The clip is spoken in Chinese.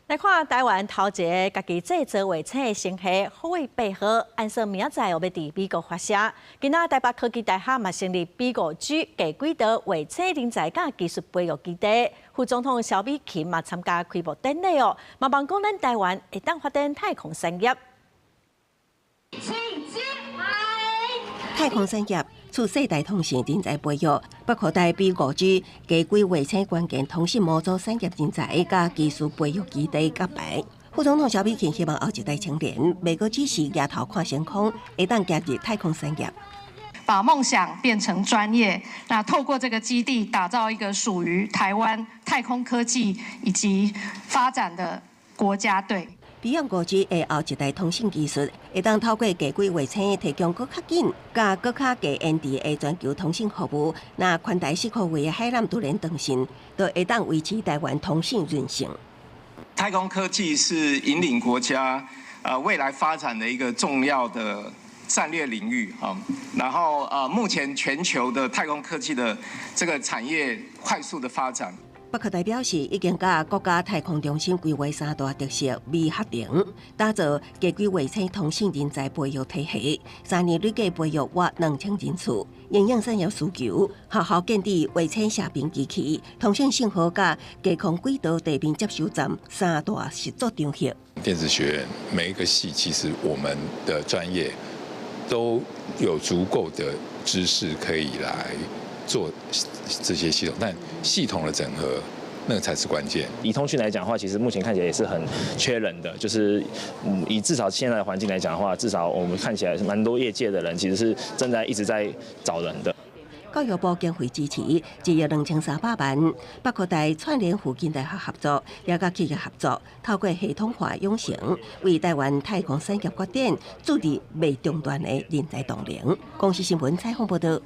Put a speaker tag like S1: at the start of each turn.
S1: 来看台湾头一个家己制造卫星的星系福卫8号，按说明仔要伫美国发射。今仔台北科技大学嘛成立B5G 低轨道卫星人才甲技术培育基地，副总统萧美琴嘛参加开幕典礼哦，嘛望讲咱台湾会当发展太空产业。
S2: 太空产业促世代通信人才培育，北科大 B5G 低轨卫星关键通信模组产业人才甲技术培育基地揭牌。副总统萧美琴希望后一代青年袂阁只是抬头看星空，会当加入太空产业。
S3: 把梦想变成专业，那透过这个基地，打造一个属于台湾太空科技以及发展的国家队。
S2: B5G 的后一代通信技术，会当透过低轨卫星提供更较紧、甲更较低延迟的全球通信服务。那宽带4颗位的海南独联通信，就会当维持台湾通信韧性。
S4: 太空科技是引领国家未来发展的一个重要的战略领域啊。然后目前全球的太空科技的这个产业快速的发展。
S2: 北科大表示，已经甲国家太空中心规划3大特色未合成，打造低轨卫星通信人才培育体系，3年累计培育约2000人次。应用产业需求，学校建立卫星射频机器、通信信号甲低空轨道地面接收站3大实作场域。
S5: 电子学院每一个系，其实我们的专业都有足够的知识可以来做这些系统，但系统的整合那个才是关键。
S6: 以通讯来讲的话，其实目前看起来也是很缺人的，就是以至少现在的环境来讲的话，至少我们看起来蛮多业界的人其实是正在一直在找人的。
S2: 教育部经费支持，1亿2300万，北科大串联附近大学合作，也甲企业合作，透过系统化养成，为台湾太空产业发展注入未中断的人才动能。公视新闻采访报道。